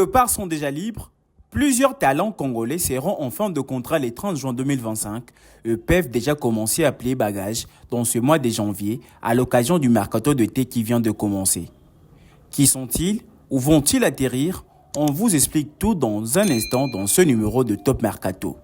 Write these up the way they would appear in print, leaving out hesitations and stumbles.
Léopards sont déjà libres. Plusieurs talents congolais seront en fin de contrat le 30 juin 2025 et peuvent déjà commencer à plier bagages dans ce mois de janvier à l'occasion du mercato d'été qui vient de commencer. Qui sont-ils? Où vont-ils atterrir? On vous explique tout dans un instant dans ce numéro de Top Mercato.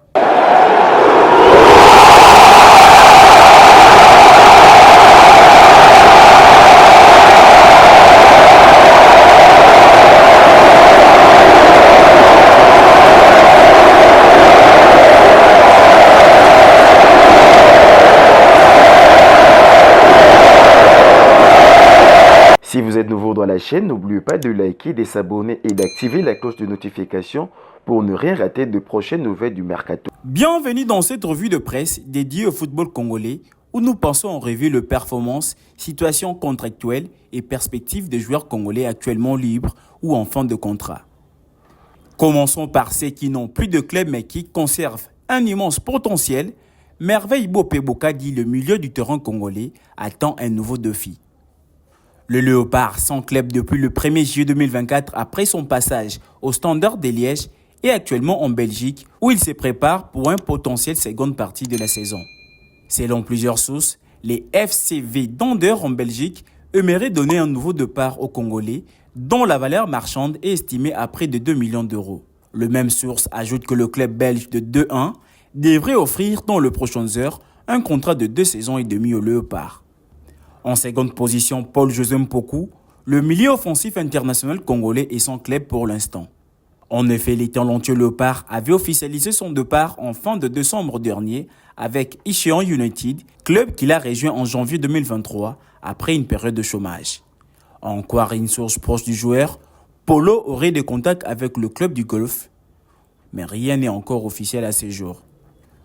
Si vous êtes nouveau dans la chaîne, n'oubliez pas de liker, de s'abonner et d'activer la cloche de notification pour ne rien rater de prochaines nouvelles du Mercato. Bienvenue dans cette revue de presse dédiée au football congolais où nous passons en revue les performances, situations contractuelles et perspectives des joueurs congolais actuellement libres ou en fin de contrat. Commençons par ceux qui n'ont plus de club mais qui conservent un immense potentiel. Merveille Bopé-Boka dit le milieu du terrain congolais attend un nouveau défi. Le Léopard, sans club depuis le 1er juillet 2024 après son passage au Standard de Liège, est actuellement en Belgique où il se prépare pour un potentiel seconde partie de la saison. Selon plusieurs sources, les FCV Dondeur en Belgique aimeraient donner un nouveau départ aux Congolais dont la valeur marchande est estimée à près de 2 millions d'euros. Le même source ajoute que le club belge de 2-1 devrait offrir dans les prochaines heures un contrat de 2 saisons et demie au Léopard. En seconde position, Paul-José Mpoku, le milieu offensif international congolais est sans club pour l'instant. En effet, les talentueux Léopard avait officialisé son départ en fin de décembre dernier avec Ishéan United, club qu'il a rejoint en janvier 2023 après une période de chômage. En croire une source proche du joueur, Polo aurait des contacts avec le club du Golfe, mais rien n'est encore officiel à ce jour.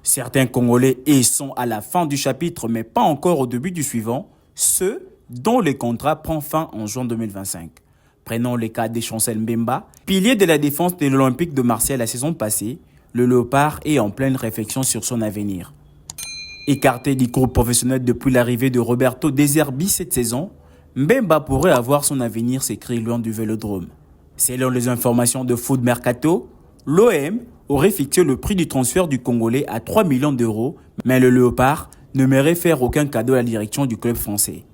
Certains Congolais sont à la fin du chapitre mais pas encore au début du suivant, ceux dont le contrat prend fin en juin 2025. Prenons le cas de Chancel Mbemba, pilier de la défense de l'Olympique de Marseille la saison passée, le Léopard est en pleine réflexion sur son avenir. Écarté du groupe professionnel depuis l'arrivée de Roberto De Zerbi cette saison, Mbemba pourrait avoir son avenir s'écrit loin du Vélodrome. Selon les informations de Foot Mercato, l'OM aurait fixé le prix du transfert du Congolais à 3 millions d'euros, mais le Léopard n'aimerait faire aucun cadeau à la direction du club français.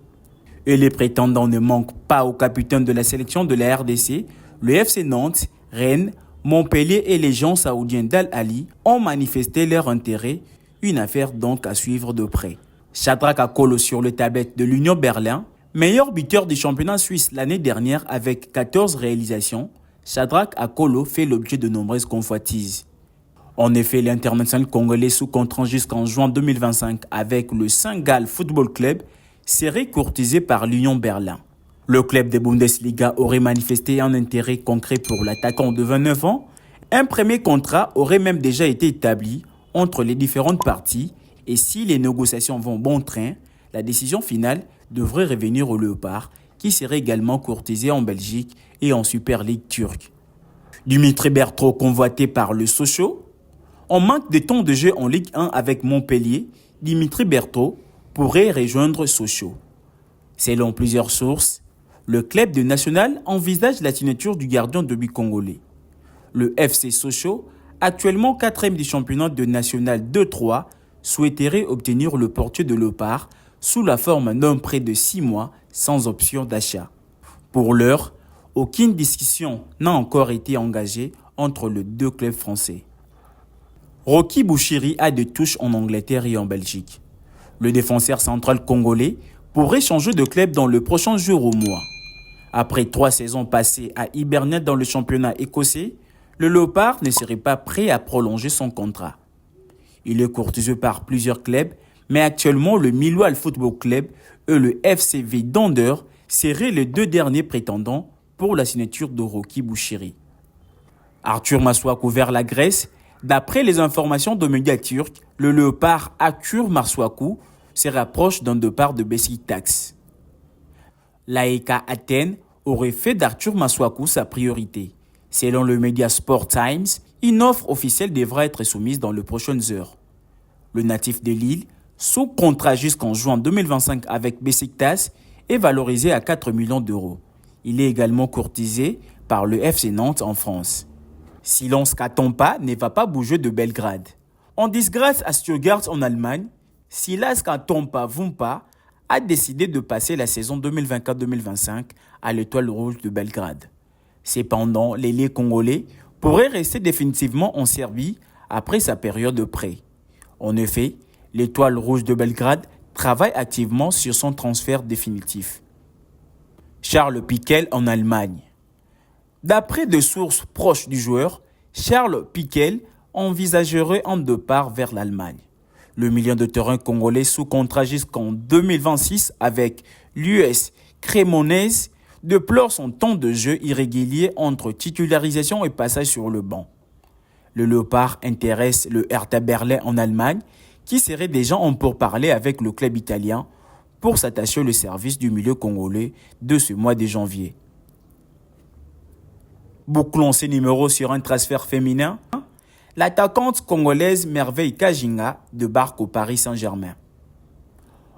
Et les prétendants ne manquent pas au capitaine de la sélection de la RDC, le FC Nantes, Rennes, Montpellier et les gens saoudiens d'Al Ali ont manifesté leur intérêt, une affaire donc à suivre de près. Shadrack Akolo sur le tablette de l'Union Berlin, meilleur buteur du championnat suisse l'année dernière avec 14 réalisations, Shadrack Akolo fait l'objet de nombreuses convoitises. En effet, l'international congolais sous contrat jusqu'en juin 2025 avec le Saint-Gall Football Club serait courtisé par l'Union Berlin. Le club de Bundesliga aurait manifesté un intérêt concret pour l'attaquant de 29 ans. Un premier contrat aurait même déjà été établi entre les différentes parties et si les négociations vont bon train, la décision finale devrait revenir au Léopard qui serait également courtisé en Belgique et en Super League turque. Dimitri Berthaud convoité par le Sochaux. En manque de temps de jeu en Ligue 1 avec Montpellier, Dimitri Berthaud pourrait rejoindre Sochaux. Selon plusieurs sources, le club de National envisage la signature du gardien de but congolais. Le FC Sochaux, actuellement 4e du championnat de National 2-3, souhaiterait obtenir le portier de Léopard sous la forme d'un prêt de 6 mois sans option d'achat. Pour l'heure, aucune discussion n'a encore été engagée entre les deux clubs français. Rocky Bouchiri a des touches en Angleterre et en Belgique. Le défenseur central congolais pourrait changer de club dans le prochain jour ou mois. Après 3 saisons passées à hiberner dans le championnat écossais, le Léopard ne serait pas prêt à prolonger son contrat. Il est courtisé par plusieurs clubs, mais actuellement le Millwall Football Club et le FCV Dondeur seraient les 2 derniers prétendants pour la signature de Rocky Bouchiri. Arthur Masuaku vers la Grèce. D'après les informations de médias turcs, le Léopard Arthur Masuaku se rapproche d'un départ de Beşiktaş. L'AEK Athènes aurait fait d'Arthur Masuaku sa priorité. Selon le média Sport Times, une offre officielle devra être soumise dans les prochaines heures. Le natif de Lille, sous contrat jusqu'en juin 2025 avec Beşiktaş, est valorisé à 4 millions d'euros. Il est également courtisé par le FC Nantes en France. Silence Katompa ne va pas bouger de Belgrade. En disgrâce à Stuttgart en Allemagne, Silas Katompa Vumpa a décidé de passer la saison 2024-2025 à l'Étoile Rouge de Belgrade. Cependant, l'ailier congolais pourrait rester définitivement en Serbie après sa période de prêt. En effet, l'Étoile Rouge de Belgrade travaille activement sur son transfert définitif. Charles Pickel en Allemagne. D'après des sources proches du joueur, Charles Pickel envisagerait un départ vers l'Allemagne. Le milieu de terrain congolais sous contrat jusqu'en 2026 avec l'US Cremonese déplore son temps de jeu irrégulier entre titularisation et passage sur le banc. Le Léopard intéresse le Hertha Berlin en Allemagne, qui serait déjà en pourparlers avec le club italien pour s'attacher au service du milieu congolais de ce mois de janvier. Bouclons ses numéros sur un transfert féminin. L'attaquante congolaise Merveille Kajinga débarque au Paris Saint-Germain.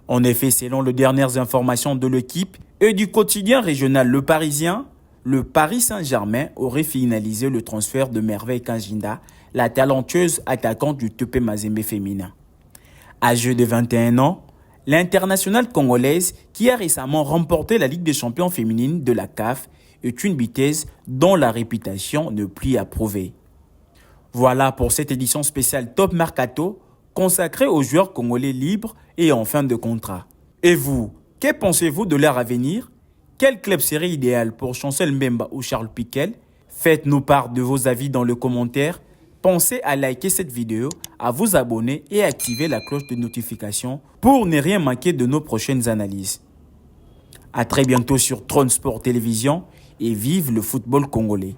En effet, selon les dernières informations de l'équipe et du quotidien régional Le Parisien, le Paris Saint-Germain aurait finalisé le transfert de Merveille Kajinga, la talentueuse attaquante du TP Mazembe féminin. Âgée de 21 ans, l'internationale congolaise, qui a récemment remporté la Ligue des champions féminines de la CAF, est une vitesse dont la réputation ne plie à prouver. Voilà pour cette édition spéciale Top Mercato consacrée aux joueurs congolais libres et en fin de contrat. Et vous, que pensez-vous de leur avenir? Quel club serait idéal pour Chancel Mbemba ou Charles Pickel? Faites-nous part de vos avis dans les commentaires. Pensez à liker cette vidéo, à vous abonner et à activer la cloche de notification pour ne rien manquer de nos prochaines analyses. À très bientôt sur Tron Sport Télévision et vive le football congolais.